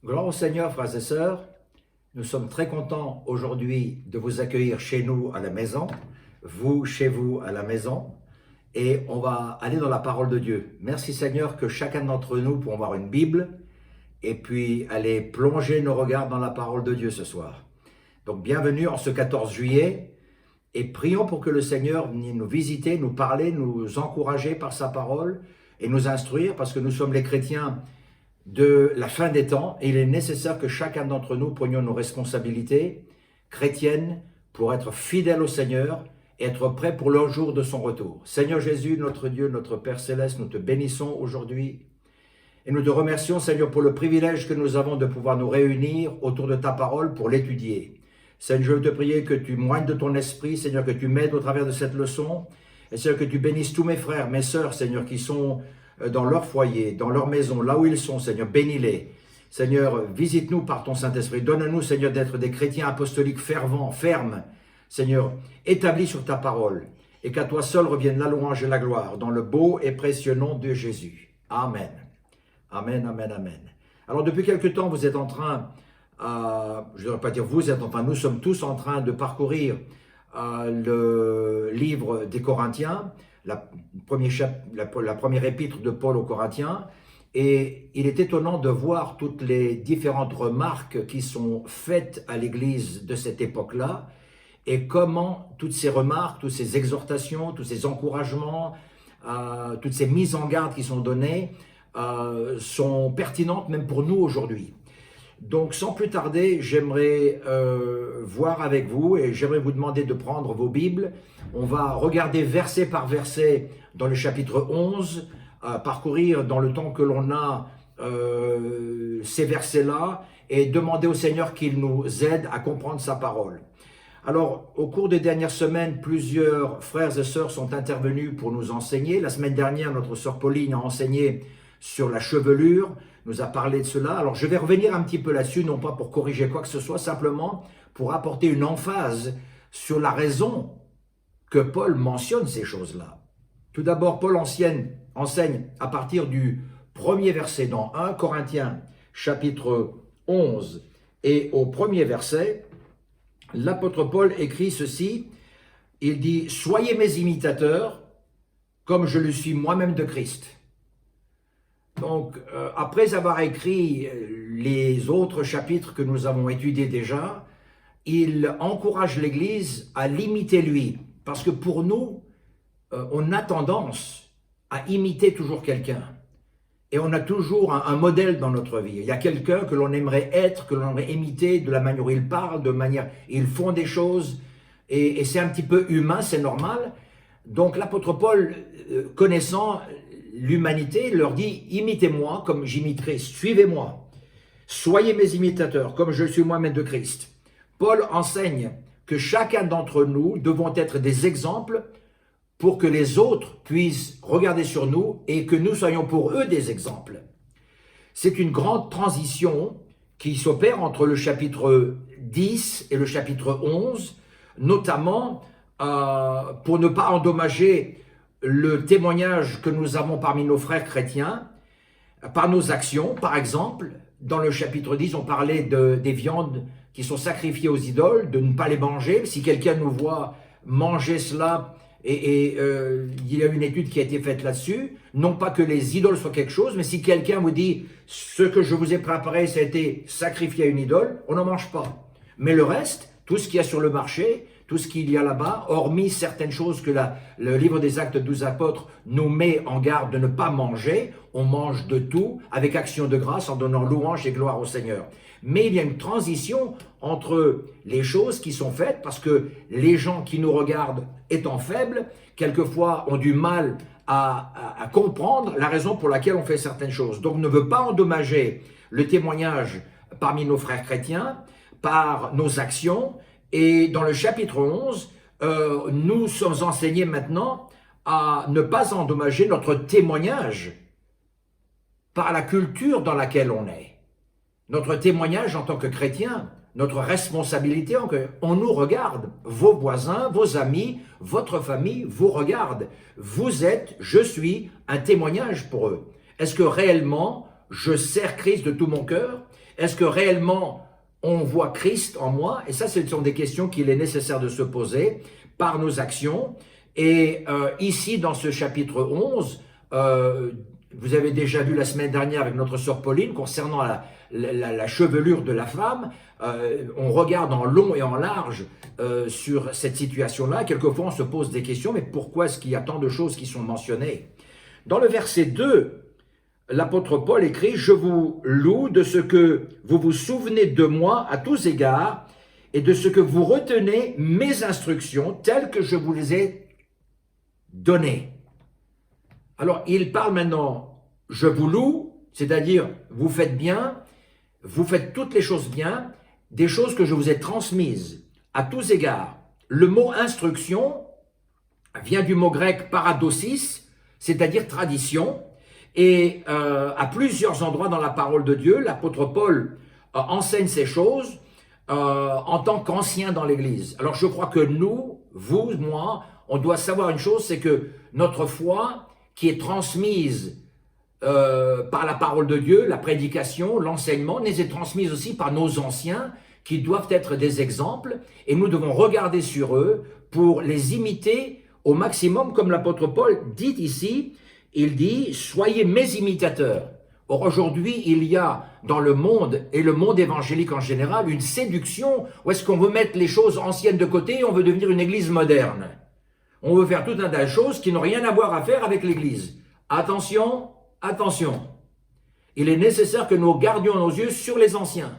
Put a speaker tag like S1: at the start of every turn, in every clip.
S1: Gloire au Seigneur, frères et sœurs. Nous sommes très contents aujourd'hui de vous accueillir chez nous à la maison, vous chez vous à la maison, et on va aller dans la parole de Dieu. Merci Seigneur que chacun d'entre nous pourront avoir une Bible et puis aller plonger nos regards dans la parole de Dieu ce soir. Donc bienvenue en ce 14 juillet et prions pour que le Seigneur vienne nous visiter, nous parler, nous encourager par sa parole et nous instruire parce que nous sommes les chrétiens de la fin des temps et il est nécessaire que chacun d'entre nous prenions nos responsabilités chrétiennes pour être fidèles au Seigneur et être prêts pour le jour de son retour. Seigneur Jésus, notre Dieu, notre Père Céleste, nous te bénissons aujourd'hui et nous te remercions, Seigneur, pour le privilège que nous avons de pouvoir nous réunir autour de ta parole pour l'étudier. Seigneur, je veux te prier que tu moignes de ton esprit, Seigneur, que tu m'aides au travers de cette leçon et Seigneur, que tu bénisses tous mes frères, mes sœurs, Seigneur, qui sont dans leur foyer, dans leur maison, là où ils sont, Seigneur, bénis-les. Seigneur, visite-nous par ton Saint-Esprit. Donne-nous, Seigneur, d'être des chrétiens apostoliques fervents, fermes, Seigneur, établis sur ta parole, et qu'à toi seul revienne la louange et la gloire, dans le beau et précieux nom de Jésus. Amen. Amen, amen, amen. Alors, depuis quelque temps, vous êtes en train, je ne devrais pas dire vous êtes en train, nous sommes tous en train de parcourir le livre des Corinthiens, la première épître de Paul aux Corinthiens, et il est étonnant de voir toutes les différentes remarques qui sont faites à l'Église de cette époque-là, et comment toutes ces remarques, toutes ces exhortations, tous ces encouragements, toutes ces mises en garde qui sont données sont pertinentes même pour nous aujourd'hui. Donc sans plus tarder, j'aimerais voir avec vous et j'aimerais vous demander de prendre vos Bibles. On va regarder verset par verset dans le chapitre 11, parcourir dans le temps que l'on a ces versets-là et demander au Seigneur qu'il nous aide à comprendre sa parole. Alors, au cours des dernières semaines, plusieurs frères et sœurs sont intervenus pour nous enseigner. La semaine dernière, notre sœur Pauline a enseigné sur la chevelure, nous a parlé de cela. Alors, je vais revenir un petit peu là-dessus, non pas pour corriger quoi que ce soit, simplement pour apporter une emphase sur la raison que Paul mentionne ces choses-là. Tout d'abord, Paul enseigne à partir du premier verset dans 1 Corinthiens chapitre 11 et au premier verset, l'apôtre Paul écrit ceci, il dit « Soyez mes imitateurs, comme je le suis moi-même de Christ ». Donc, après avoir écrit les autres chapitres que nous avons étudiés déjà, il encourage l'Église à l'imiter lui. Parce que pour nous, on a tendance à imiter toujours quelqu'un. Et on a toujours un modèle dans notre vie. Il y a quelqu'un que l'on aimerait être, que l'on aimerait imiter de la manière où il parle, de manière ils font des choses. Et c'est un petit peu humain, c'est normal. Donc l'apôtre Paul, connaissant l'humanité, leur dit « Imitez-moi comme j'imite Christ, suivez-moi. Soyez mes imitateurs comme je suis moi-même de Christ. » Paul enseigne que chacun d'entre nous devons être des exemples pour que les autres puissent regarder sur nous et que nous soyons pour eux des exemples. C'est une grande transition qui s'opère entre le chapitre 10 et le chapitre 11, notamment pour ne pas endommager le témoignage que nous avons parmi nos frères chrétiens, par nos actions. Par exemple, dans le chapitre 10, on parlait des viandes qui sont sacrifiées aux idoles, de ne pas les manger. Si quelqu'un nous voit manger cela, il y a une étude qui a été faite là-dessus, non pas que les idoles soient quelque chose, mais si quelqu'un vous dit « ce que je vous ai préparé, ça a été sacrifié à une idole », on n'en mange pas. Mais le reste, tout ce qu'il y a sur le marché, tout ce qu'il y a là-bas, hormis certaines choses que le livre des Actes 12 apôtres nous met en garde de ne pas manger, on mange de tout avec action de grâce en donnant louange et gloire au Seigneur. Mais il y a une transition entre les choses qui sont faites parce que les gens qui nous regardent étant faibles, quelquefois ont du mal à comprendre la raison pour laquelle on fait certaines choses. Donc on ne veut pas endommager le témoignage parmi nos frères chrétiens par nos actions. Et dans le chapitre 11, nous sommes enseignés maintenant à ne pas endommager notre témoignage par la culture dans laquelle on est. Notre témoignage en tant que chrétien, notre responsabilité, on nous regarde. Vos voisins, vos amis, votre famille vous regardent. Vous êtes, je suis, un témoignage pour eux. Est-ce que réellement je sers Christ de tout mon cœur? Est-ce que réellement on voit Christ en moi? Et ça, ce sont des questions qu'il est nécessaire de se poser par nos actions. Et ici, dans ce chapitre 11, vous avez déjà vu la semaine dernière avec notre sœur Pauline, concernant la chevelure de la femme, on regarde en long et en large sur cette situation-là. Quelquefois, on se pose des questions, mais pourquoi est-ce qu'il y a tant de choses qui sont mentionnées? Dans le verset 2, l'apôtre Paul écrit « Je vous loue de ce que vous vous souvenez de moi à tous égards et de ce que vous retenez mes instructions telles que je vous les ai données. » Alors, il parle maintenant « Je vous loue », c'est-à-dire vous faites bien, vous faites toutes les choses bien, des choses que je vous ai transmises à tous égards. Le mot « instruction » vient du mot grec « paradosis », c'est-à-dire tradition. Et à plusieurs endroits dans la parole de Dieu, l'apôtre Paul enseigne ces choses en tant qu'ancien dans l'Église. Alors je crois que nous, vous, moi, on doit savoir une chose, c'est que notre foi qui est transmise par la parole de Dieu, la prédication, l'enseignement, nous est transmise aussi par nos anciens qui doivent être des exemples et nous devons regarder sur eux pour les imiter au maximum, comme l'apôtre Paul dit ici. Il dit « Soyez mes imitateurs ». Or, aujourd'hui, il y a dans le monde, et le monde évangélique en général, une séduction où est-ce qu'on veut mettre les choses anciennes de côté et on veut devenir une église moderne. On veut faire tout un tas de choses qui n'ont rien à voir à faire avec l'église. Attention, attention. Il est nécessaire que nous gardions nos yeux sur les anciens.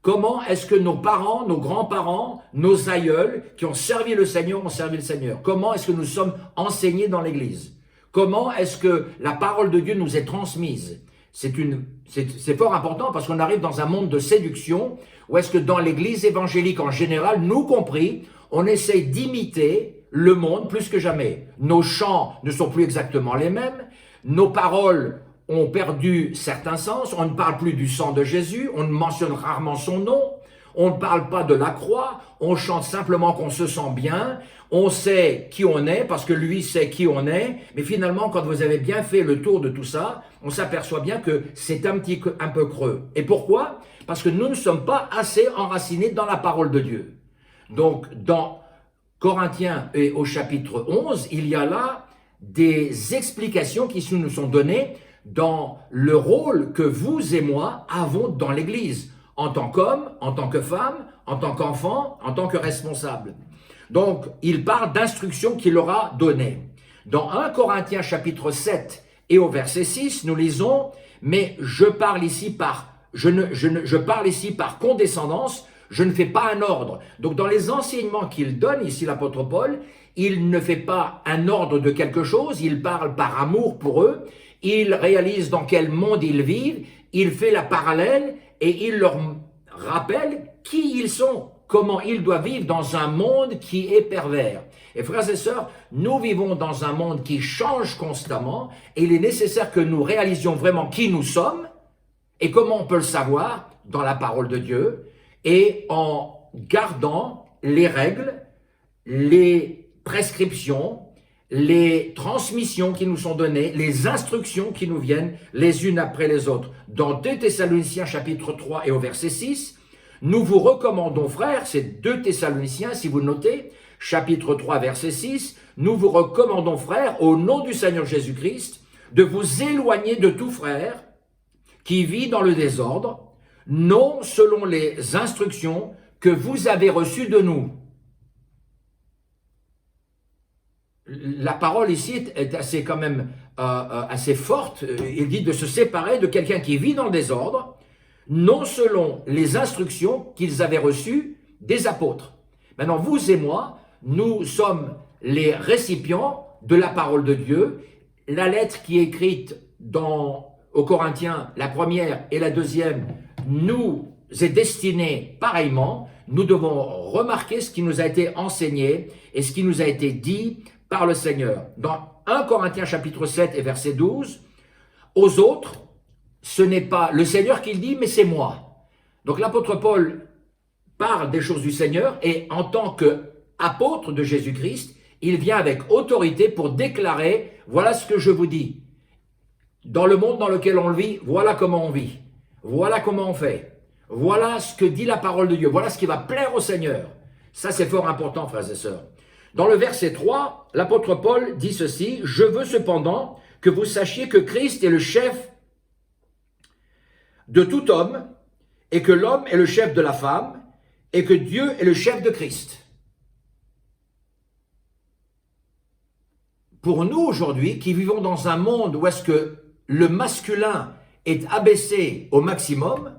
S1: Comment est-ce que nos parents, nos grands-parents, nos aïeuls qui ont servi le Seigneur ont servi le Seigneur? Comment est-ce que nous sommes enseignés dans l'église? Comment est-ce que la parole de Dieu nous est transmise? C'est fort important parce qu'on arrive dans un monde de séduction où est-ce que dans l'église évangélique en général, nous compris, on essaie d'imiter le monde plus que jamais. Nos chants ne sont plus exactement les mêmes, nos paroles ont perdu certains sens, on ne parle plus du sang de Jésus, on mentionne rarement son nom, on ne parle pas de la croix, on chante simplement qu'on se sent bien, on sait qui on est parce que lui sait qui on est, mais finalement quand vous avez bien fait le tour de tout ça, on s'aperçoit bien que c'est un peu creux. Et pourquoi? Parce que nous ne sommes pas assez enracinés dans la parole de Dieu. Donc dans Corinthiens et au chapitre 11, il y a là des explications qui nous sont données dans le rôle que vous et moi avons dans l'Église, en tant qu'homme, en tant que femme, en tant qu'enfant, en tant que responsable. Donc, il parle d'instructions qu'il aura données. Dans 1 Corinthiens chapitre 7 et au verset 6, nous lisons « Mais je parle ici par condescendance, je ne fais pas un ordre. » Donc, dans les enseignements qu'il donne ici, l'apôtre Paul, il ne fait pas un ordre de quelque chose, il parle par amour pour eux, il réalise dans quel monde ils vivent, il fait la parallèle et il leur rappelle qui ils sont, comment ils doivent vivre dans un monde qui est pervers. Et frères et sœurs, nous vivons dans un monde qui change constamment et il est nécessaire que nous réalisions vraiment qui nous sommes et comment on peut le savoir dans la parole de Dieu et en gardant les règles, les prescriptions, les transmissions qui nous sont données, les instructions qui nous viennent les unes après les autres. Dans 2 Thessaloniciens chapitre 3 et au verset 6, nous vous recommandons, frères, c'est 2 Thessaloniciens, si vous notez, chapitre 3, verset 6, nous vous recommandons, frères, au nom du Seigneur Jésus-Christ, de vous éloigner de tout frère qui vit dans le désordre, non selon les instructions que vous avez reçues de nous. La parole ici est assez quand même assez forte. Il dit de se séparer de quelqu'un qui vit dans le désordre, non selon les instructions qu'ils avaient reçues des apôtres. Maintenant, vous et moi, nous sommes les récipients de la parole de Dieu. La lettre qui est écrite aux Corinthiens, la première et la deuxième, nous est destinée pareillement. Nous devons remarquer ce qui nous a été enseigné et ce qui nous a été dit par le Seigneur. Dans 1 Corinthiens chapitre 7 et verset 12, aux autres, ce n'est pas le Seigneur qui le dit, mais c'est moi. Donc l'apôtre Paul parle des choses du Seigneur et en tant qu'apôtre de Jésus-Christ, il vient avec autorité pour déclarer, voilà ce que je vous dis. dans le monde dans lequel on vit, voilà comment on vit. Voilà comment on fait. Voilà ce que dit la parole de Dieu. Voilà ce qui va plaire au Seigneur. Ça, c'est fort important, frères et sœurs. Dans le verset 3, l'apôtre Paul dit ceci: « Je veux cependant que vous sachiez que Christ est le chef de tout homme, et que l'homme est le chef de la femme, et que Dieu est le chef de Christ. » Pour nous aujourd'hui, qui vivons dans un monde où est-ce que le masculin est abaissé au maximum,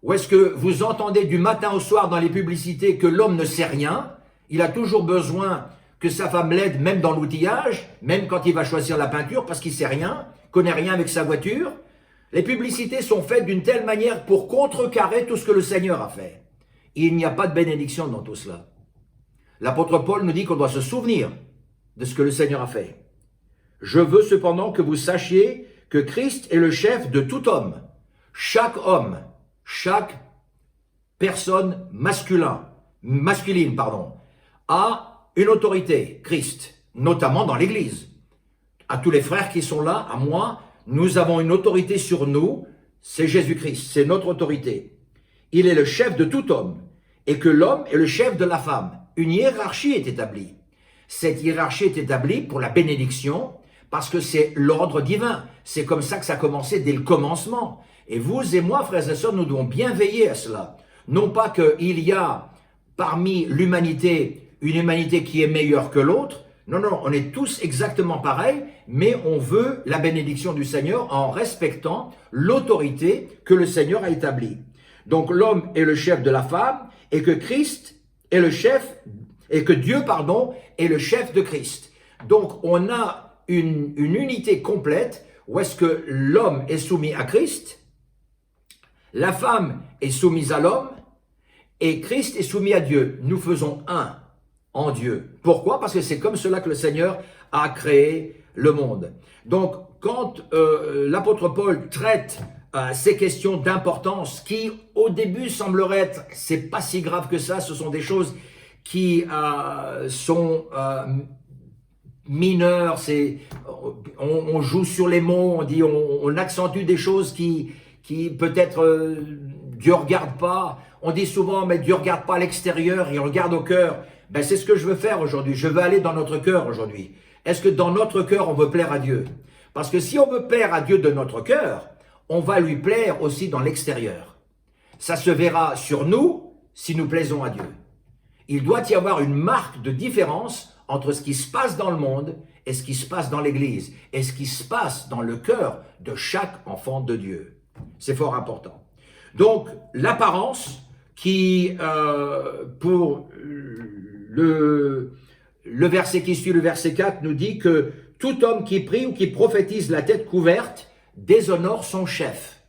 S1: où est-ce que vous entendez du matin au soir dans les publicités que l'homme ne sait rien, il a toujours besoin que sa femme l'aide même dans l'outillage, même quand il va choisir la peinture parce qu'il ne sait rien, connaît rien avec sa voiture. Les publicités sont faites d'une telle manière pour contrecarrer tout ce que le Seigneur a fait. Il n'y a pas de bénédiction dans tout cela. L'apôtre Paul nous dit qu'on doit se souvenir de ce que le Seigneur a fait. « Je veux cependant que vous sachiez que Christ est le chef de tout homme. » Homme, chaque personne masculine, a une autorité, Christ, notamment dans l'Église. À tous les frères qui sont là, à moi, nous avons une autorité sur nous, c'est Jésus-Christ, c'est notre autorité. Il est le chef de tout homme, et que l'homme est le chef de la femme. Une hiérarchie est établie. Cette hiérarchie est établie pour la bénédiction, parce que c'est l'ordre divin. C'est comme ça que ça a commencé dès le commencement. Et vous et moi, frères et sœurs, nous devons bien veiller à cela. Non pas qu'il y a parmi l'humanité une humanité qui est meilleure que l'autre. Non, non, on est tous exactement pareils, mais on veut la bénédiction du Seigneur en respectant l'autorité que le Seigneur a établie. Donc l'homme est le chef de la femme, et que Christ est le chef, et que Dieu, est le chef de Christ. Donc on a une unité complète où est-ce que l'homme est soumis à Christ, la femme est soumise à l'homme, et Christ est soumis à Dieu. Nous faisons un en Dieu. Pourquoi? Parce que c'est comme cela que le Seigneur a créé le monde. Donc, quand l'apôtre Paul traite ces questions d'importance qui, au début, sembleraient être, c'est pas si grave que ça, ce sont des choses qui sont mineures, on joue sur les mots, on dit, on accentue des choses qui peut-être Dieu regarde pas. On dit souvent, mais Dieu regarde pas à l'extérieur, il regarde au cœur. Ben, c'est ce que je veux faire aujourd'hui. Je veux aller dans notre cœur aujourd'hui. Est-ce que dans notre cœur, on veut plaire à Dieu? Parce que si on veut plaire à Dieu de notre cœur, on va lui plaire aussi dans l'extérieur. Ça se verra sur nous si nous plaisons à Dieu. Il doit y avoir une marque de différence entre ce qui se passe dans le monde et ce qui se passe dans l'Église et ce qui se passe dans le cœur de chaque enfant de Dieu. C'est fort important. Donc, l'apparence qui, pour le verset qui suit, le verset 4, nous dit que tout homme qui prie ou qui prophétise la tête couverte déshonore son chef.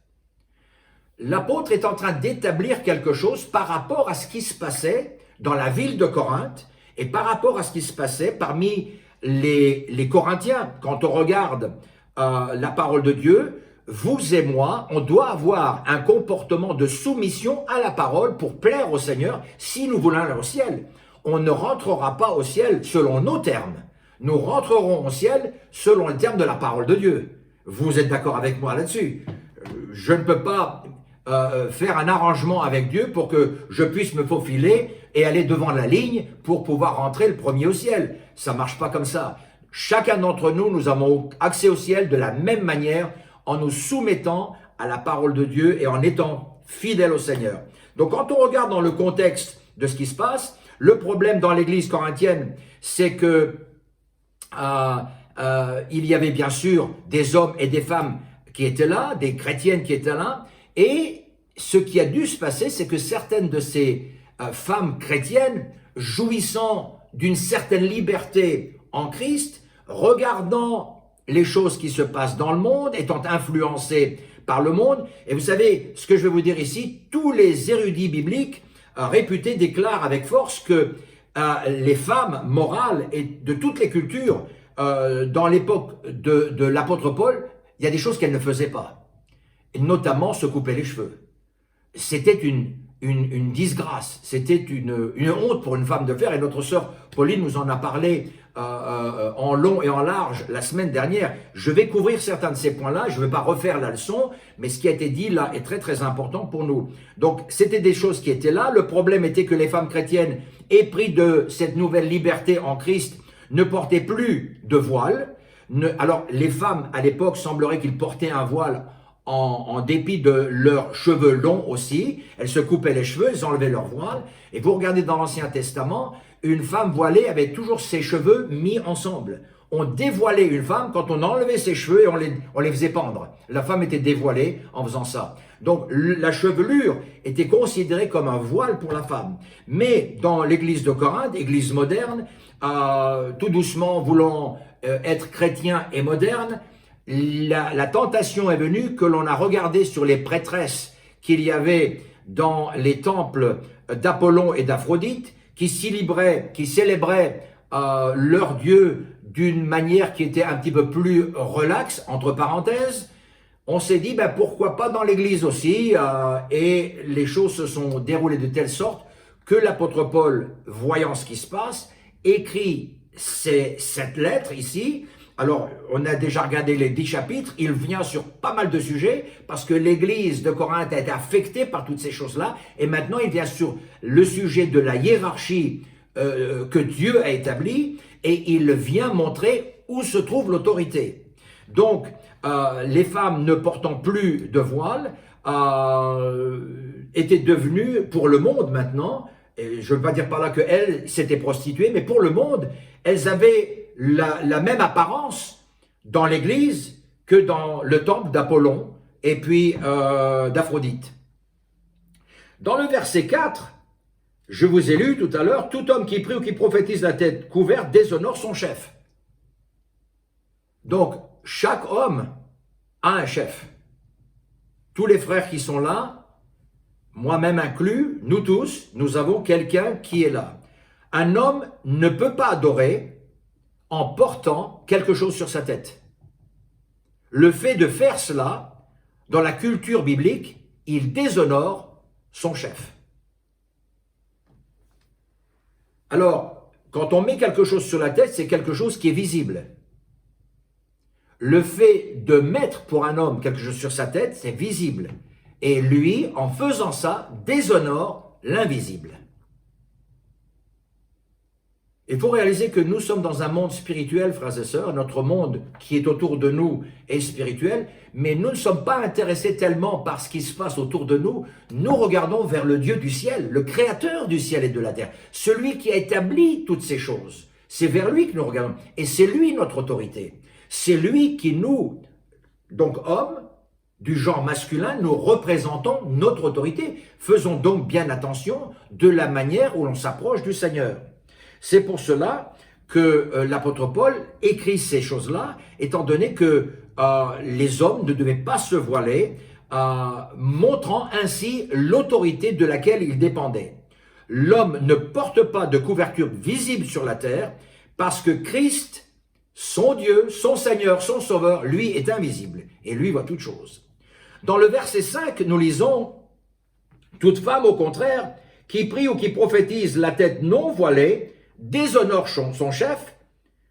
S1: L'apôtre est en train d'établir quelque chose par rapport à ce qui se passait dans la ville de Corinthe et par rapport à ce qui se passait parmi les Corinthiens. Quand on regarde la parole de Dieu, vous et moi, on doit avoir un comportement de soumission à la parole pour plaire au Seigneur si nous voulons aller au ciel. On ne rentrera pas au ciel selon nos termes. Nous rentrerons au ciel selon les termes de la parole de Dieu. Vous êtes d'accord avec moi là-dessus? Je ne peux pas faire un arrangement avec Dieu pour que je puisse me faufiler et aller devant la ligne pour pouvoir rentrer le premier au ciel. Ça ne marche pas comme ça. Chacun d'entre nous, nous avons accès au ciel de la même manière en nous soumettant à la parole de Dieu et en étant fidèles au Seigneur. Donc quand on regarde dans le contexte de ce qui se passe, le problème dans l'église corinthienne, c'est que il y avait bien sûr des hommes et des femmes qui étaient là, des chrétiennes qui étaient là, et ce qui a dû se passer, c'est que certaines de ces femmes chrétiennes, jouissant d'une certaine liberté en Christ, regardant les choses qui se passent dans le monde, étant influencées par le monde, et vous savez, ce que je vais vous dire ici, tous les érudits bibliques réputés déclarent avec force que les femmes morales et de toutes les cultures, dans l'époque de l'apôtre Paul, il y a des choses qu'elles ne faisaient pas, et notamment se couper les cheveux. C'était une disgrâce, c'était une honte pour une femme de faire, et notre sœur Pauline nous en a parlé en long et en large la semaine dernière. Je vais couvrir certains de ces points-là, je ne vais pas refaire la leçon, mais ce qui a été dit là est très très important pour nous. Donc c'était des choses qui étaient là, le problème était que les femmes chrétiennes, épris de cette nouvelle liberté en Christ, ne portaient plus de voile. Alors les femmes à l'époque semblerait qu'ils portaient un voile en dépit de leurs cheveux longs aussi. Elles se coupaient les cheveux, elles enlevaient leur voile. Et vous regardez dans l'Ancien Testament, une femme voilée avait toujours ses cheveux mis ensemble. On dévoilait une femme quand on enlevait ses cheveux et on les faisait pendre. La femme était dévoilée en faisant ça. Donc la chevelure était considérée comme un voile pour la femme. Mais dans l'église de Corinthe, église moderne, tout doucement voulant être chrétien et moderne, la tentation est venue que l'on a regardé sur les prêtresses qu'il y avait dans les temples d'Apollon et d'Aphrodite, qui célébraient leur dieu d'une manière qui était un petit peu plus relaxe, entre parenthèses. On s'est dit, ben, pourquoi pas dans l'église aussi, et les choses se sont déroulées de telle sorte que l'apôtre Paul, voyant ce qui se passe, écrit cette lettre ici. Alors, on a déjà regardé les 10 chapitres, il vient sur pas mal de sujets, parce que l'église de Corinthe a été affectée par toutes ces choses-là, et maintenant il vient sur le sujet de la hiérarchie que Dieu a établie, et il vient montrer où se trouve l'autorité. Donc, les femmes ne portant plus de voile étaient devenues, pour le monde maintenant, et je ne veux pas dire par là qu'elles s'étaient prostituées, mais pour le monde, elles avaient la même apparence dans l'église que dans le temple d'Apollon et puis d'Aphrodite. Dans le verset 4, je vous ai lu tout à l'heure, tout homme qui prie ou qui prophétise la tête couverte déshonore son chef. Donc, chaque homme a un chef. Tous les frères qui sont là, moi-même inclus, nous tous, nous avons quelqu'un qui est là. Un homme ne peut pas adorer en portant quelque chose sur sa tête. Le fait de faire cela, dans la culture biblique, il déshonore son chef. Alors, quand on met quelque chose sur la tête, c'est quelque chose qui est visible. Le fait de mettre pour un homme quelque chose sur sa tête, c'est visible. Et lui, en faisant ça, déshonore l'invisible. Il faut réaliser que nous sommes dans un monde spirituel, frères et sœurs. Notre monde qui est autour de nous est spirituel, mais nous ne sommes pas intéressés tellement par ce qui se passe autour de nous. Nous regardons vers le Dieu du ciel, le créateur du ciel et de la terre, celui qui a établi toutes ces choses. C'est vers lui que nous regardons, et c'est lui notre autorité. C'est lui qui nous, donc hommes, du genre masculin, nous représentons notre autorité. Faisons donc bien attention de la manière où l'on s'approche du Seigneur. C'est pour cela que l'apôtre Paul écrit ces choses-là, étant donné que les hommes ne devaient pas se voiler, montrant ainsi l'autorité de laquelle ils dépendaient. L'homme ne porte pas de couverture visible sur la terre, parce que Christ, son Dieu, son Seigneur, son Sauveur, lui est invisible, et lui voit toutes choses. Dans le verset 5, nous lisons « Toute femme, au contraire, qui prie ou qui prophétise la tête non voilée, déshonore son chef,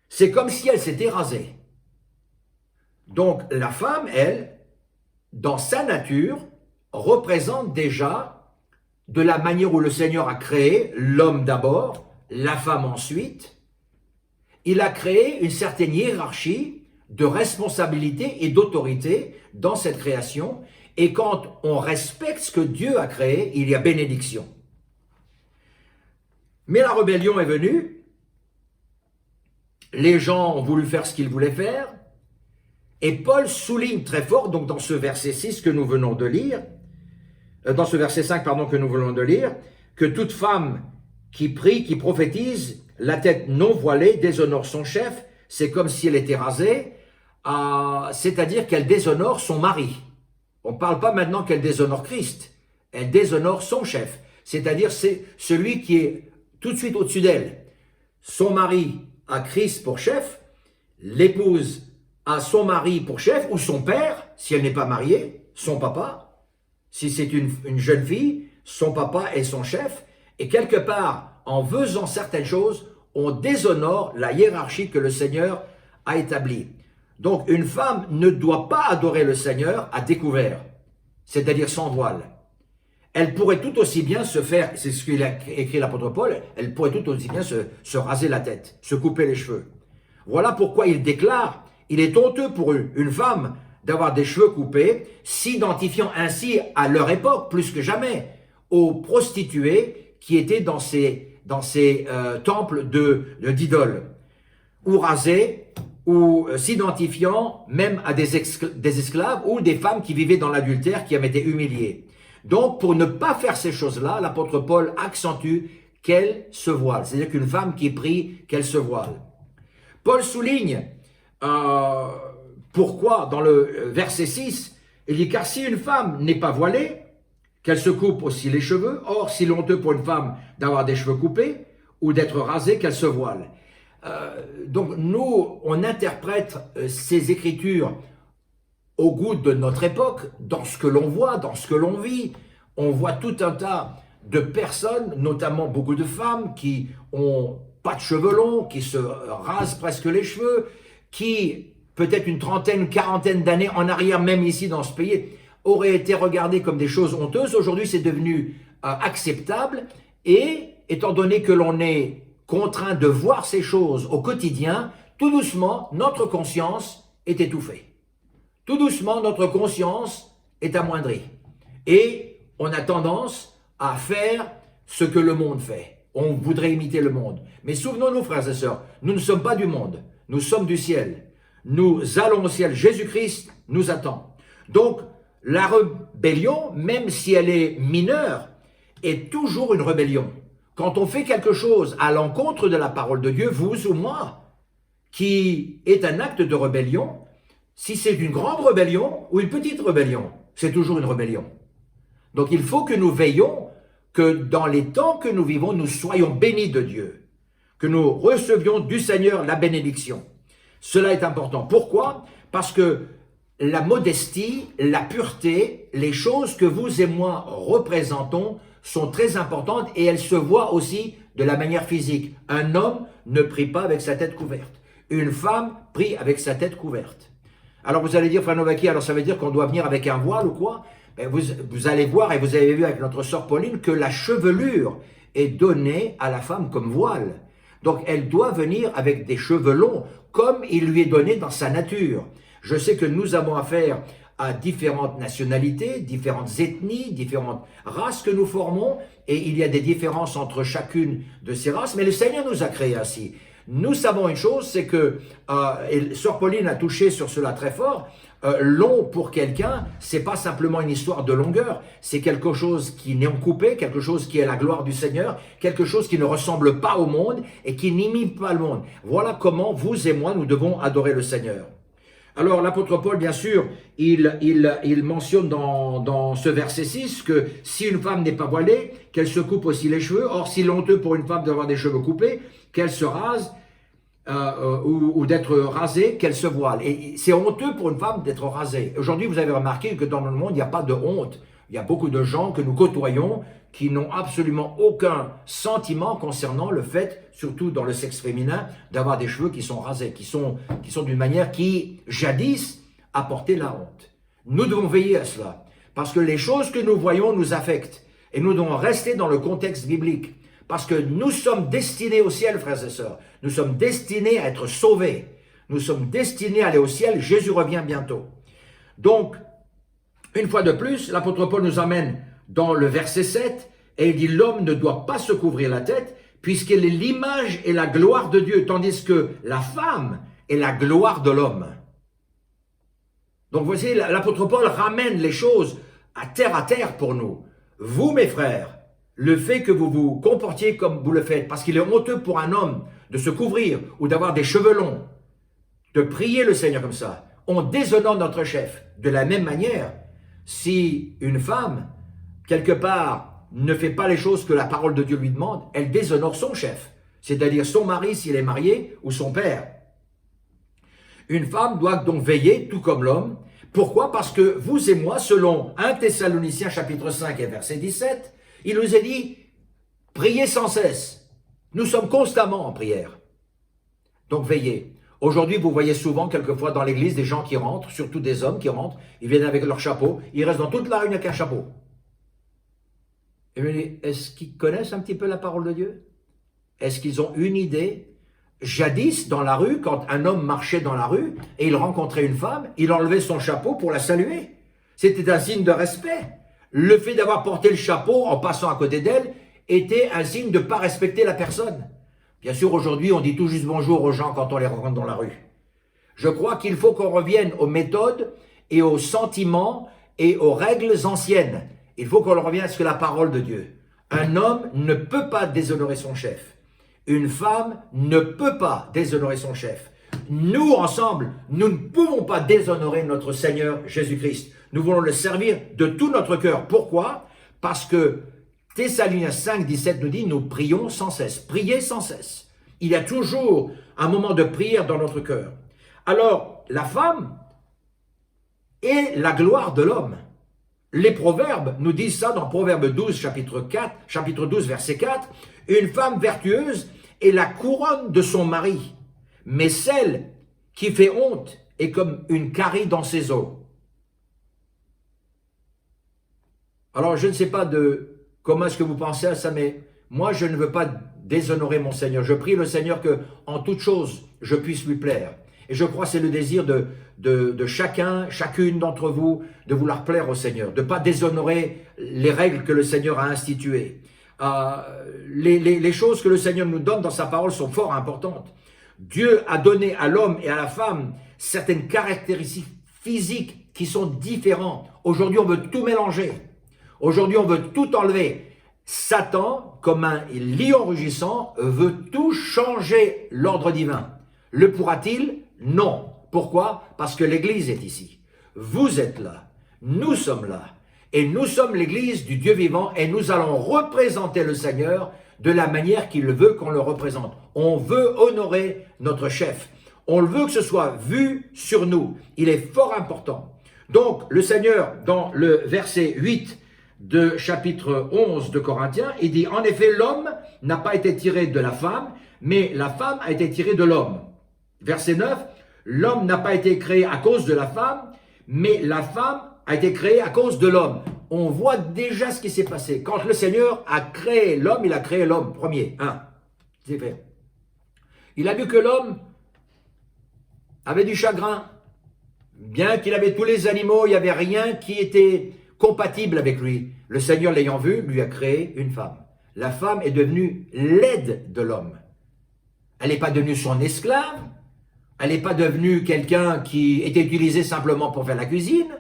S1: c'est comme si elle s'était rasée. » Donc la femme, elle, dans sa nature, représente déjà, de la manière où le Seigneur a créé l'homme d'abord, la femme ensuite, il a créé une certaine hiérarchie de responsabilité et d'autorité dans cette création, et quand on respecte ce que Dieu a créé, il y a bénédiction. Mais la rébellion est venue, les gens ont voulu faire ce qu'ils voulaient faire, et Paul souligne très fort, donc dans ce verset 6 que nous venons de lire, dans ce verset 5, pardon, que nous venons de lire, que toute femme qui prie, qui prophétise, la tête non voilée, déshonore son chef, c'est comme si elle était rasée, c'est-à-dire qu'elle déshonore son mari. On ne parle pas maintenant qu'elle déshonore Christ, elle déshonore son chef, c'est-à-dire c'est celui qui est tout de suite au-dessus d'elle. Son mari a Christ pour chef, l'épouse a son mari pour chef, ou son père, si elle n'est pas mariée, son papa. Si c'est une jeune fille, son papa est son chef, et quelque part, en faisant certaines choses, on déshonore la hiérarchie que le Seigneur a établie. Donc, une femme ne doit pas adorer le Seigneur à découvert, c'est-à-dire sans voile. Elle pourrait tout aussi bien se faire, c'est ce qu'il a écrit l'apôtre Paul, elle pourrait tout aussi bien se raser la tête, se couper les cheveux. Voilà pourquoi il déclare, il est honteux pour une femme d'avoir des cheveux coupés, s'identifiant ainsi à leur époque, plus que jamais, aux prostituées qui étaient dans ces temples d'idoles, ou rasées, ou s'identifiant même à des esclaves ou des femmes qui vivaient dans l'adultère, qui avaient été humiliées. Donc, pour ne pas faire ces choses-là, l'apôtre Paul accentue qu'elle se voile. C'est-à-dire qu'une femme qui prie, qu'elle se voile. Paul souligne pourquoi, dans le verset 6, il dit « Car si une femme n'est pas voilée, qu'elle se coupe aussi les cheveux, or, s'il est honteux pour une femme d'avoir des cheveux coupés ou d'être rasée, qu'elle se voile. » Donc, nous, on interprète ces écritures au goût de notre époque, dans ce que l'on voit, dans ce que l'on vit. On voit tout un tas de personnes, notamment beaucoup de femmes, qui ont pas de cheveux longs, qui se rasent presque les cheveux, qui, peut-être une trentaine, une quarantaine d'années en arrière, même ici dans ce pays, auraient été regardées comme des choses honteuses. Aujourd'hui, c'est devenu acceptable. Et étant donné que l'on est contraint de voir ces choses au quotidien, tout doucement, notre conscience est étouffée. Tout doucement, notre conscience est amoindrie. Et on a tendance à faire ce que le monde fait. On voudrait imiter le monde. Mais souvenons-nous, frères et sœurs, nous ne sommes pas du monde. Nous sommes du ciel. Nous allons au ciel. Jésus-Christ nous attend. Donc, la rébellion, même si elle est mineure, est toujours une rébellion. Quand on fait quelque chose à l'encontre de la parole de Dieu, vous ou moi, qui est un acte de rébellion, si c'est une grande rébellion ou une petite rébellion, c'est toujours une rébellion. Donc il faut que nous veillions que dans les temps que nous vivons, nous soyons bénis de Dieu, que nous recevions du Seigneur la bénédiction. Cela est important. Pourquoi? Parce que la modestie, la pureté, les choses que vous et moi représentons sont très importantes et elles se voient aussi de la manière physique. Un homme ne prie pas avec sa tête couverte. Une femme prie avec sa tête couverte. Alors vous allez dire, Frère Novaki, alors ça veut dire qu'on doit venir avec un voile ou quoi? Ben vous allez voir, et vous avez vu avec notre sœur Pauline, que la chevelure est donnée à la femme comme voile. Donc elle doit venir avec des cheveux longs, comme il lui est donné dans sa nature. Je sais que nous avons affaire à différentes nationalités, différentes ethnies, différentes races que nous formons, et il y a des différences entre chacune de ces races, mais le Seigneur nous a créés ainsi. Nous savons une chose, c'est que, et Sœur Pauline a touché sur cela très fort, long pour quelqu'un, c'est pas simplement une histoire de longueur, c'est quelque chose qui n'est en coupé, quelque chose qui est la gloire du Seigneur, quelque chose qui ne ressemble pas au monde et qui n'imite pas le monde. Voilà comment vous et moi, nous devons adorer le Seigneur. Alors l'apôtre Paul, bien sûr, il mentionne dans ce verset 6 que si une femme n'est pas voilée, qu'elle se coupe aussi les cheveux. Or, s'il est honteux pour une femme d'avoir des cheveux coupés, qu'elle se rase ou d'être rasée, qu'elle se voile. Et c'est honteux pour une femme d'être rasée. Aujourd'hui, vous avez remarqué que dans le monde, il n'y a pas de honte. Il y a beaucoup de gens que nous côtoyons qui n'ont absolument aucun sentiment concernant le fait, surtout dans le sexe féminin, d'avoir des cheveux qui sont rasés, qui sont d'une manière qui, jadis, apportait la honte. Nous devons veiller à cela, parce que les choses que nous voyons nous affectent, et nous devons rester dans le contexte biblique, parce que nous sommes destinés au ciel, frères et sœurs. Nous sommes destinés à être sauvés. Nous sommes destinés à aller au ciel. Jésus revient bientôt. Donc, une fois de plus, l'apôtre Paul nous amène dans le verset 7, et il dit « L'homme ne doit pas se couvrir la tête, puisqu'elle est l'image et la gloire de Dieu, tandis que la femme est la gloire de l'homme. » Donc, voici, l'apôtre Paul ramène les choses à terre pour nous. Vous, mes frères, le fait que vous vous comportiez comme vous le faites, parce qu'il est honteux pour un homme de se couvrir ou d'avoir des cheveux longs, de prier le Seigneur comme ça, on déshonore notre chef. De la même manière, si une femme, quelque part, ne fait pas les choses que la parole de Dieu lui demande, elle déshonore son chef, c'est-à-dire son mari s'il est marié ou son père. Une femme doit donc veiller, tout comme l'homme. Pourquoi? Parce que vous et moi, selon 1 Thessaloniciens chapitre 5 et verset 17, Il nous a dit, priez sans cesse. Nous sommes constamment en prière. Donc veillez. Aujourd'hui, vous voyez souvent, quelquefois dans l'église, des gens qui rentrent, surtout des hommes qui rentrent, ils viennent avec leur chapeau, ils restent dans toute la réunion avec un chapeau. Et je me dis, est-ce qu'ils connaissent un petit peu la parole de Dieu? Est-ce qu'ils ont une idée? Jadis, dans la rue, quand un homme marchait dans la rue et il rencontrait une femme, il enlevait son chapeau pour la saluer. C'était un signe de respect. Le fait d'avoir porté le chapeau en passant à côté d'elle était un signe de ne pas respecter la personne. Bien sûr, aujourd'hui, on dit tout juste bonjour aux gens quand on les rencontre dans la rue. Je crois qu'il faut qu'on revienne aux méthodes et aux sentiments et aux règles anciennes. Il faut qu'on revienne à ce que la parole de Dieu. Un homme ne peut pas déshonorer son chef. Une femme ne peut pas déshonorer son chef. Nous, ensemble, nous ne pouvons pas déshonorer notre Seigneur Jésus-Christ. Nous voulons le servir de tout notre cœur. Pourquoi? Parce que Thessaloniciens 5, 17 nous dit, nous prions sans cesse. Priez sans cesse. Il y a toujours un moment de prière dans notre cœur. Alors, la femme est la gloire de l'homme. Les proverbes nous disent ça dans Proverbe 12, chapitre 12, verset 4. Une femme vertueuse est la couronne de son mari, mais celle qui fait honte est comme une carie dans ses os. Alors, je ne sais pas comment est-ce que vous pensez à ça, mais moi, je ne veux pas déshonorer mon Seigneur. Je prie le Seigneur que, en toute chose, je puisse lui plaire. Et je crois que c'est le désir de chacune d'entre vous, de vouloir plaire au Seigneur, de ne pas déshonorer les règles que le Seigneur a instituées. Les choses que le Seigneur nous donne dans sa parole sont fort importantes. Dieu a donné à l'homme et à la femme certaines caractéristiques physiques qui sont différentes. Aujourd'hui, on veut tout mélanger. Aujourd'hui, on veut tout enlever. Satan, comme un lion rugissant, veut tout changer l'ordre divin. Le pourra-t-il? Non. Pourquoi? Parce que l'Église est ici. Vous êtes là. Nous sommes là. Et nous sommes l'Église du Dieu vivant et nous allons représenter le Seigneur de la manière qu'il veut qu'on le représente. On veut honorer notre chef. On veut que ce soit vu sur nous. Il est fort important. Donc, le Seigneur, dans le verset 8 de chapitre 11 de Corinthiens, il dit, en effet, l'homme n'a pas été tiré de la femme, mais la femme a été tirée de l'homme. Verset 9, l'homme n'a pas été créé à cause de la femme, mais la femme a été créée à cause de l'homme. On voit déjà ce qui s'est passé. Quand le Seigneur a créé l'homme, il a créé l'homme premier. C'est fait. Il a vu que l'homme avait du chagrin. Bien qu'il avait tous les animaux, il n'y avait rien qui était compatible avec lui. Le Seigneur, l'ayant vu, lui a créé une femme. La femme est devenue l'aide de l'homme. Elle n'est pas devenue son esclave. Elle n'est pas devenue quelqu'un qui était utilisé simplement pour faire la cuisine.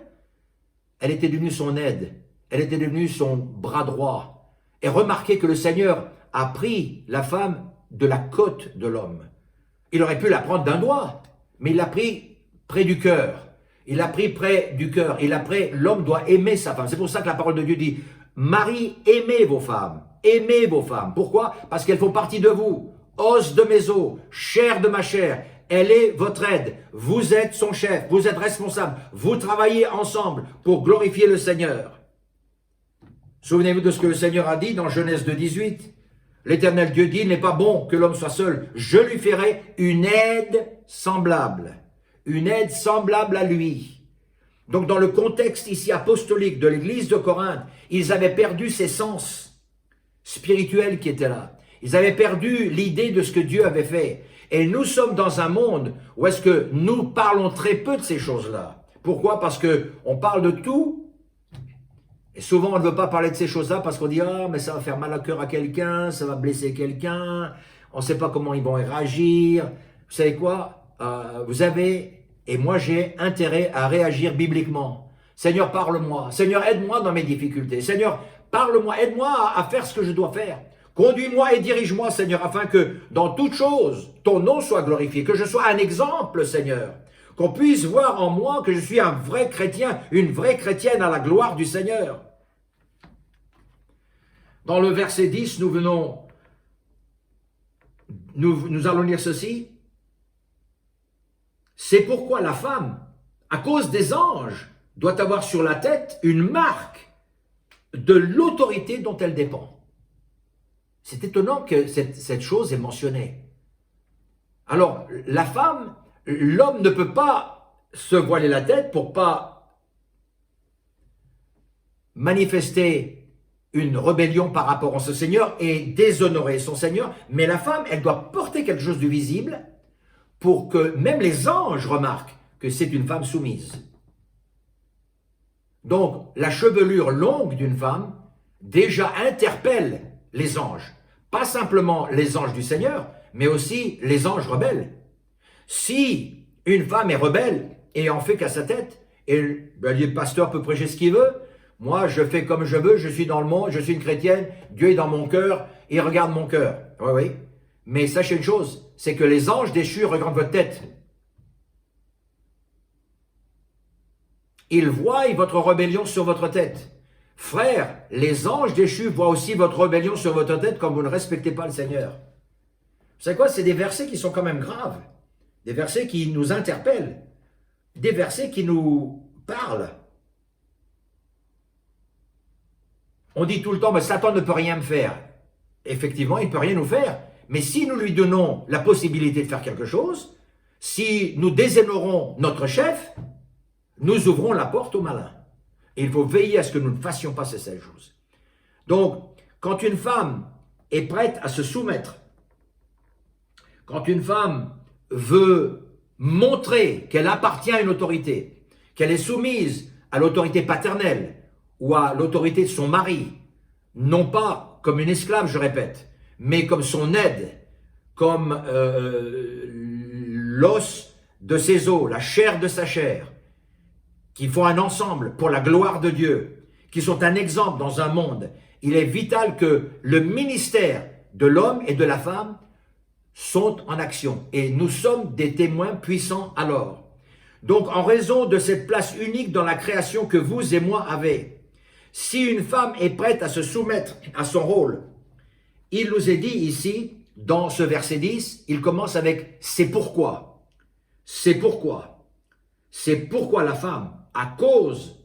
S1: Elle était devenue son aide. Elle était devenue son bras droit. Et remarquez que le Seigneur a pris la femme de la côte de l'homme. Il aurait pu la prendre d'un doigt, mais il l'a pris près du cœur. Il l'a pris près du cœur. L'homme doit aimer sa femme. C'est pour ça que la parole de Dieu dit, Marie, aimez vos femmes. Aimez vos femmes. Pourquoi? Parce qu'elles font partie de vous. Os de mes os, chair de ma chair. Elle est votre aide. Vous êtes son chef. Vous êtes responsable. Vous travaillez ensemble pour glorifier le Seigneur. Souvenez-vous de ce que le Seigneur a dit dans Genèse 2,18. L'Éternel Dieu dit, il n'est pas bon que l'homme soit seul. Je lui ferai une aide semblable. Une aide semblable à lui. Donc dans le contexte ici apostolique de l'église de Corinthe, ils avaient perdu ces sens spirituels qui étaient là. Ils avaient perdu l'idée de ce que Dieu avait fait. Et nous sommes dans un monde où est-ce que nous parlons très peu de ces choses-là. Pourquoi? Parce qu'on parle de tout. Et souvent, on ne veut pas parler de ces choses-là parce qu'on dit « Ah, mais ça va faire mal au cœur à quelqu'un, ça va blesser quelqu'un, on ne sait pas comment ils vont réagir. » Vous savez quoi? Vous avez, et moi j'ai intérêt à réagir bibliquement. Seigneur, parle-moi. Seigneur, aide-moi dans mes difficultés. Seigneur, parle-moi, aide-moi à faire ce que je dois faire. Conduis-moi et dirige-moi, Seigneur, afin que dans toute chose, ton nom soit glorifié, que je sois un exemple, Seigneur. Qu'on puisse voir en moi que je suis un vrai chrétien, une vraie chrétienne à la gloire du Seigneur. Dans le verset 10, nous allons lire ceci. C'est pourquoi la femme, à cause des anges, doit avoir sur la tête une marque de l'autorité dont elle dépend. C'est étonnant que cette chose est mentionnée. Alors, la femme, l'homme ne peut pas se voiler la tête pour pas manifester une rébellion par rapport à ce Seigneur et déshonorer son Seigneur, mais la femme, elle doit porter quelque chose de visible pour que même les anges remarquent que c'est une femme soumise. Donc, la chevelure longue d'une femme déjà interpelle les anges. Pas simplement les anges du Seigneur, mais aussi les anges rebelles. Si une femme est rebelle et en fait qu'à sa tête, et le pasteur peut prêcher ce qu'il veut, moi je fais comme je veux, je suis dans le monde, je suis une chrétienne, Dieu est dans mon cœur, il regarde mon cœur. Oui, oui. Mais sachez une chose, c'est que les anges déchus regardent votre tête. Ils voient votre rébellion sur votre tête. Frère, les anges déchus voient aussi votre rébellion sur votre tête quand vous ne respectez pas le Seigneur. Vous savez quoi? C'est des versets qui sont quand même graves. Des versets qui nous interpellent. Des versets qui nous parlent. On dit tout le temps, mais Satan ne peut rien me faire. Effectivement, il ne peut rien nous faire. Mais si nous lui donnons la possibilité de faire quelque chose, si nous déshonorons notre chef, nous ouvrons la porte au malin. Et il faut veiller à ce que nous ne fassions pas ces choses. Donc, quand une femme est prête à se soumettre, quand une femme veut montrer qu'elle appartient à une autorité, qu'elle est soumise à l'autorité paternelle ou à l'autorité de son mari, non pas comme une esclave, je répète, mais comme son aide, comme l'os de ses os, la chair de sa chair, qui font un ensemble pour la gloire de Dieu, qui sont un exemple dans un monde, il est vital que le ministère de l'homme et de la femme sont en action. Et nous sommes des témoins puissants alors. Donc, en raison de cette place unique dans la création que vous et moi avez, si une femme est prête à se soumettre à son rôle, il nous est dit ici, dans ce verset 10, il commence avec « c'est pourquoi ». C'est pourquoi. C'est pourquoi la femme, à cause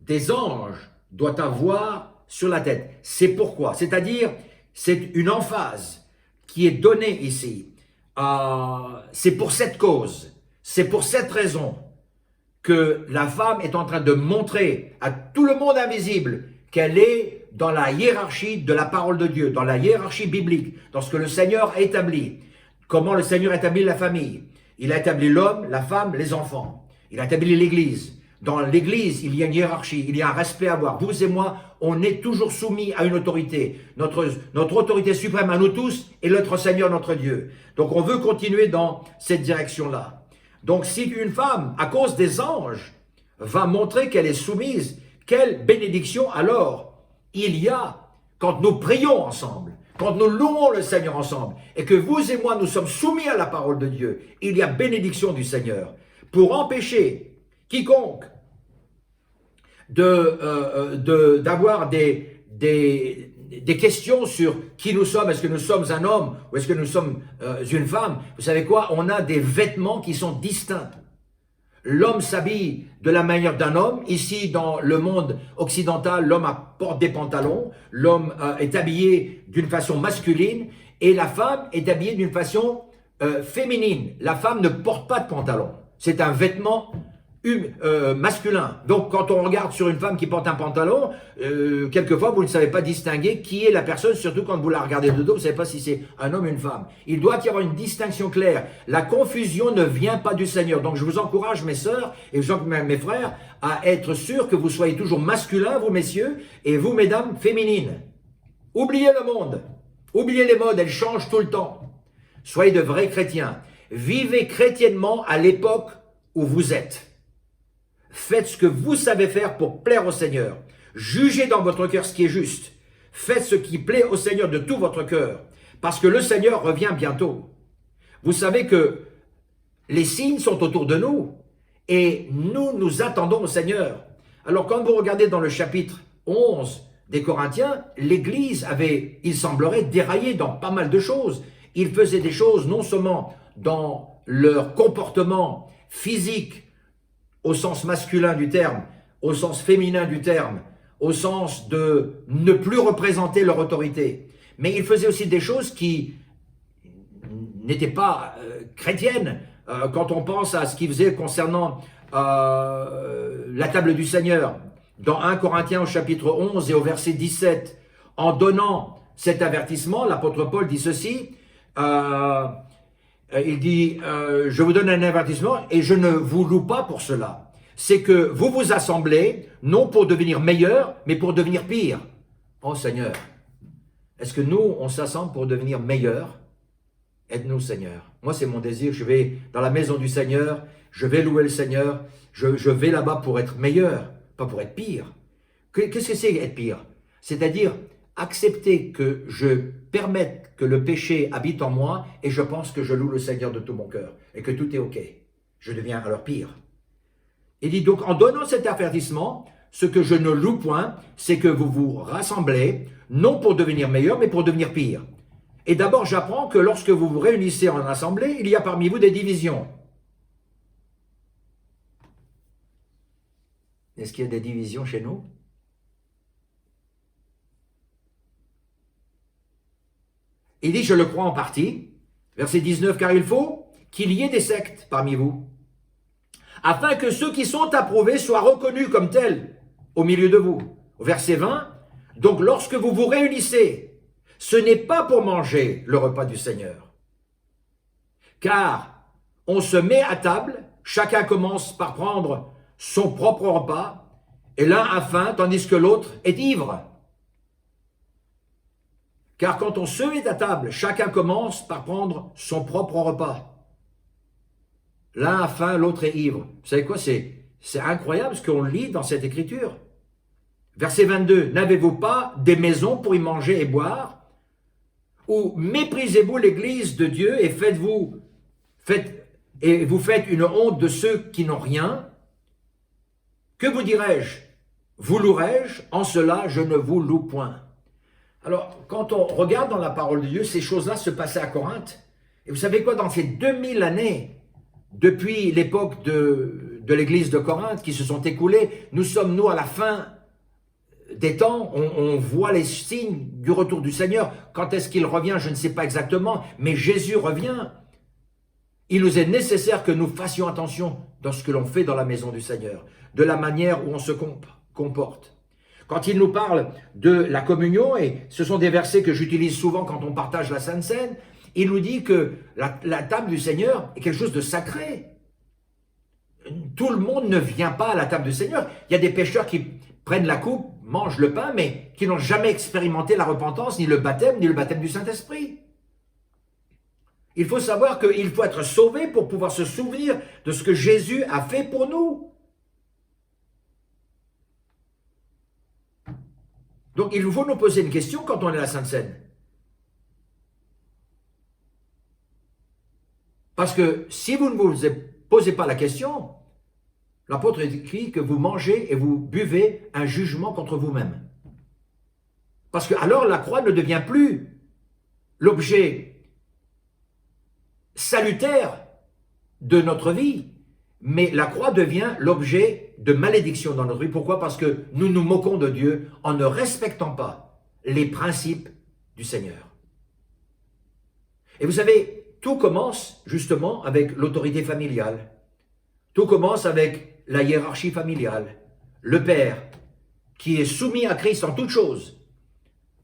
S1: des anges, doit avoir sur la tête. C'est pourquoi. C'est-à-dire, c'est une emphase qui est donnée ici. C'est pour cette cause, c'est pour cette raison que la femme est en train de montrer à tout le monde invisible qu'elle est dans la hiérarchie de la parole de Dieu, dans la hiérarchie biblique, dans ce que le Seigneur a établi. Comment le Seigneur établit la famille? Il a établi l'homme, la femme, les enfants. Il a établi l'Église. Dans l'Église, il y a une hiérarchie, il y a un respect à avoir. Vous et moi, on est toujours soumis à une autorité. Notre autorité suprême à nous tous est notre Seigneur, notre Dieu. Donc on veut continuer dans cette direction-là. Donc si une femme, à cause des anges, va montrer qu'elle est soumise, quelle bénédiction alors il y a quand nous prions ensemble, quand nous louons le Seigneur ensemble, et que vous et moi, nous sommes soumis à la parole de Dieu, il y a bénédiction du Seigneur. Pour empêcher quiconque d'avoir des questions sur qui nous sommes, est-ce que nous sommes un homme ou est-ce que nous sommes une femme, vous savez quoi, on a des vêtements qui sont distincts. L'homme s'habille de la manière d'un homme. Ici, dans le monde occidental, l'homme porte des pantalons, l'homme est habillé d'une façon masculine et la femme est habillée d'une façon féminine. La femme ne porte pas de pantalon. C'est un vêtement masculin. Donc, quand on regarde sur une femme qui porte un pantalon, quelquefois, vous ne savez pas distinguer qui est la personne, surtout quand vous la regardez de dos, vous ne savez pas si c'est un homme ou une femme. Il doit y avoir une distinction claire. La confusion ne vient pas du Seigneur. Donc, je vous encourage, mes sœurs et mes frères, à être sûrs que vous soyez toujours masculins, vous, messieurs, et vous, mesdames, féminines. Oubliez le monde. Oubliez les modes, elles changent tout le temps. Soyez de vrais chrétiens. Vivez chrétiennement à l'époque où vous êtes. Faites ce que vous savez faire pour plaire au Seigneur. Jugez dans votre cœur ce qui est juste. Faites ce qui plaît au Seigneur de tout votre cœur. Parce que le Seigneur revient bientôt. Vous savez que les signes sont autour de nous. Et nous attendons au Seigneur. Alors quand vous regardez dans le chapitre 11 des Corinthiens, l'Église avait, il semblerait, déraillé dans pas mal de choses. Ils faisaient des choses non seulement dans leur comportement physique, au sens masculin du terme, au sens féminin du terme, au sens de ne plus représenter leur autorité. Mais ils faisaient aussi des choses qui n'étaient pas chrétiennes. Quand on pense à ce qu'ils faisaient concernant la table du Seigneur, dans 1 Corinthiens au chapitre 11 et au verset 17, en donnant cet avertissement, l'apôtre Paul dit ceci, il dit, je vous donne un avertissement et je ne vous loue pas pour cela. C'est que vous vous assemblez, non pour devenir meilleur, mais pour devenir pire. Oh Seigneur, est-ce que nous, on s'assemble pour devenir meilleur? Aide-nous Seigneur. Moi, c'est mon désir, je vais dans la maison du Seigneur, je vais louer le Seigneur, je vais là-bas pour être meilleur, pas pour être pire. Qu'est-ce que c'est être pire? C'est-à-dire accepter que je permette que le péché habite en moi et je pense que je loue le Seigneur de tout mon cœur et que tout est OK. Je deviens alors pire. Il dit donc, en donnant cet avertissement, ce que je ne loue point, c'est que vous vous rassemblez, non pour devenir meilleur, mais pour devenir pire. Et d'abord, j'apprends que lorsque vous vous réunissez en assemblée, il y a parmi vous des divisions. Est-ce qu'il y a des divisions chez nous? Il dit, je le crois en partie, verset 19, car il faut qu'il y ait des sectes parmi vous, afin que ceux qui sont approuvés soient reconnus comme tels au milieu de vous. Au verset 20, donc lorsque vous vous réunissez, ce n'est pas pour manger le repas du Seigneur, car on se met à table, chacun commence par prendre son propre repas, et l'un a faim tandis que l'autre est ivre. Car quand on se met à table, chacun commence par prendre son propre repas. L'un a faim, l'autre est ivre. Vous savez quoi, c'est incroyable ce qu'on lit dans cette écriture. Verset 22, n'avez-vous pas des maisons pour y manger et boire? Ou méprisez-vous l'église de Dieu et vous faites une honte de ceux qui n'ont rien? Que vous dirais-je? Vous louerai-je? En cela, je ne vous loue point. Alors, quand on regarde dans la parole de Dieu, ces choses-là se passaient à Corinthe. Et vous savez quoi, dans ces 2000 années, depuis l'époque de l'église de Corinthe qui se sont écoulées, nous sommes, nous, à la fin des temps, on voit les signes du retour du Seigneur. Quand est-ce qu'il revient, je ne sais pas exactement, mais Jésus revient. Il nous est nécessaire que nous fassions attention dans ce que l'on fait dans la maison du Seigneur, de la manière où on se comporte. Quand il nous parle de la communion, et ce sont des versets que j'utilise souvent quand on partage la Sainte Seine, il nous dit que la table du Seigneur est quelque chose de sacré. Tout le monde ne vient pas à la table du Seigneur. Il y a des pécheurs qui prennent la coupe, mangent le pain, mais qui n'ont jamais expérimenté la repentance, ni le baptême du Saint-Esprit. Il faut savoir qu'il faut être sauvé pour pouvoir se souvenir de ce que Jésus a fait pour nous. Donc il faut nous poser une question quand on est à la Sainte Seine. Parce que si vous ne vous posez pas la question, l'apôtre écrit que vous mangez et vous buvez un jugement contre vous-même. Parce que alors la croix ne devient plus l'objet salutaire de notre vie, mais la croix devient l'objet de malédiction dans notre vie. Pourquoi? Parce que nous nous moquons de Dieu en ne respectant pas les principes du Seigneur. Et vous savez, tout commence justement avec l'autorité familiale. Tout commence avec la hiérarchie familiale. Le père qui est soumis à Christ en toutes choses.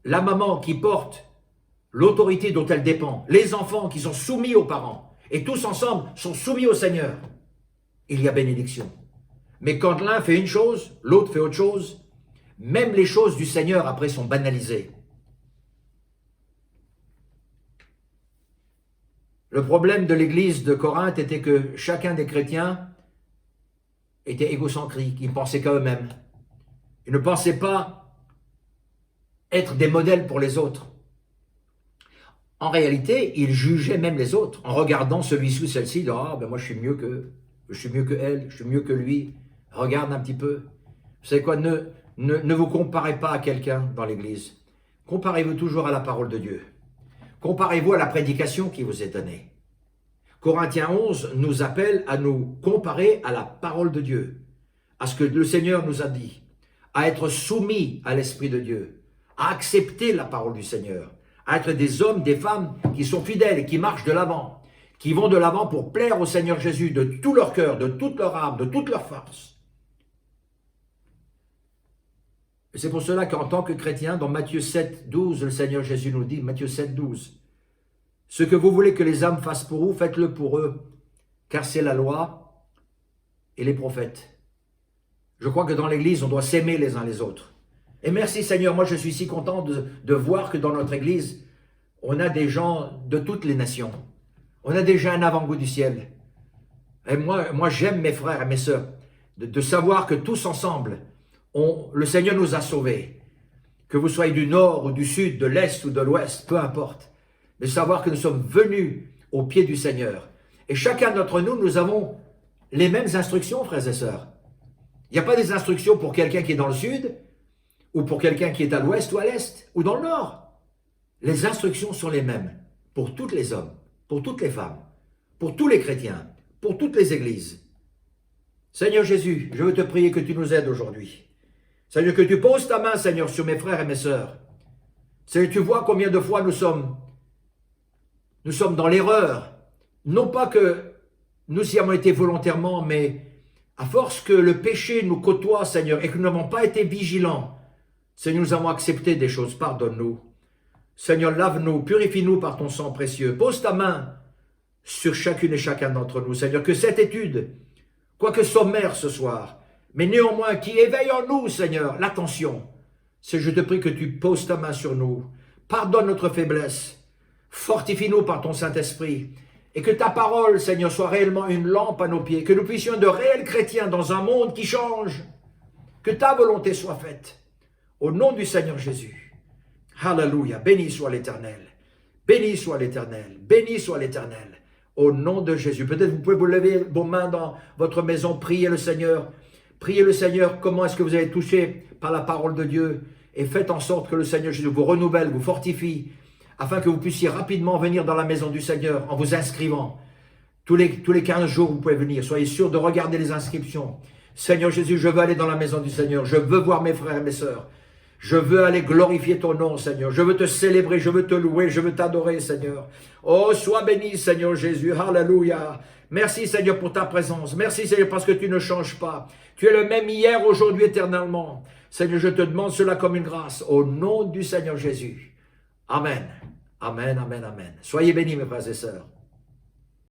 S1: La maman qui porte l'autorité dont elle dépend. Les enfants qui sont soumis aux parents. Et tous ensemble sont soumis au Seigneur. Il y a bénédiction. Mais quand l'un fait une chose, l'autre fait autre chose, même les choses du Seigneur après sont banalisées. Le problème de l'église de Corinthe était que chacun des chrétiens était égocentrique, ils ne pensaient qu'à eux-mêmes. Ils ne pensaient pas être des modèles pour les autres. En réalité, ils jugeaient même les autres en regardant celui-ci ou celle-ci, ah ben moi je suis mieux que elle, je suis mieux que lui, regarde un petit peu. Vous savez quoi, ne vous comparez pas à quelqu'un dans l'église. Comparez-vous toujours à la parole de Dieu. Comparez-vous à la prédication qui vous est donnée. Corinthiens 11 nous appelle à nous comparer à la parole de Dieu, à ce que le Seigneur nous a dit, à être soumis à l'Esprit de Dieu, à accepter la parole du Seigneur, à être des hommes, des femmes qui sont fidèles et qui marchent de l'avant, qui vont de l'avant pour plaire au Seigneur Jésus de tout leur cœur, de toute leur âme, de toute leur force. C'est pour cela qu'en tant que chrétien, dans Matthieu 7, 12, le Seigneur Jésus nous dit, Matthieu 7, 12, « Ce que vous voulez que les hommes fassent pour vous, faites-le pour eux, car c'est la loi et les prophètes. » Je crois que dans l'Église, on doit s'aimer les uns les autres. Et merci Seigneur, moi je suis si content de voir que dans notre Église, on a des gens de toutes les nations. On a déjà un avant-goût du ciel. Et moi j'aime mes frères et mes sœurs, de savoir que tous ensemble, le Seigneur nous a sauvés. Que vous soyez du nord ou du sud, de l'est ou de l'ouest, peu importe. Mais savoir que nous sommes venus au pied du Seigneur. Et chacun d'entre nous, nous avons les mêmes instructions, frères et sœurs. Il n'y a pas des instructions pour quelqu'un qui est dans le sud, ou pour quelqu'un qui est à l'ouest ou à l'est, ou dans le nord. Les instructions sont les mêmes pour tous les hommes, pour toutes les femmes, pour tous les chrétiens, pour toutes les églises. Seigneur Jésus, je veux te prier que tu nous aides aujourd'hui. Seigneur, que tu poses ta main, Seigneur, sur mes frères et mes sœurs. Seigneur, tu vois combien de fois nous sommes dans l'erreur. Non pas que nous y avons été volontairement, mais à force que le péché nous côtoie, Seigneur, et que nous n'avons pas été vigilants, Seigneur, nous avons accepté des choses, pardonne-nous. Seigneur, lave-nous, purifie-nous par ton sang précieux. Pose ta main sur chacune et chacun d'entre nous, Seigneur, que cette étude, quoique sommaire ce soir, mais néanmoins qui éveille en nous, Seigneur, l'attention. Seigneur, je te prie que tu poses ta main sur nous. Pardonne notre faiblesse. Fortifie-nous par ton Saint-Esprit. Et que ta parole, Seigneur, soit réellement une lampe à nos pieds. Que nous puissions être de réels chrétiens dans un monde qui change. Que ta volonté soit faite. Au nom du Seigneur Jésus. Alléluia. Béni soit l'Éternel. Béni soit l'Éternel. Béni soit l'Éternel. Au nom de Jésus. Peut-être vous pouvez vous lever vos mains dans votre maison. Priez le Seigneur. Priez le Seigneur. Comment est-ce que vous avez touché par la parole de Dieu. Et faites en sorte que le Seigneur Jésus vous renouvelle, vous fortifie. Afin que vous puissiez rapidement venir dans la maison du Seigneur en vous inscrivant. Tous les 15 jours, vous pouvez venir. Soyez sûr de regarder les inscriptions. Seigneur Jésus, je veux aller dans la maison du Seigneur. Je veux voir mes frères et mes sœurs. Je veux aller glorifier ton nom, Seigneur. Je veux te célébrer, je veux te louer, je veux t'adorer, Seigneur. Oh, sois béni, Seigneur Jésus. Alléluia. Merci, Seigneur, pour ta présence. Merci, Seigneur, parce que tu ne changes pas. Tu es le même hier, aujourd'hui, éternellement. Seigneur, je te demande cela comme une grâce. Au nom du Seigneur Jésus. Amen. Amen, amen, amen. Soyez bénis, mes frères et sœurs.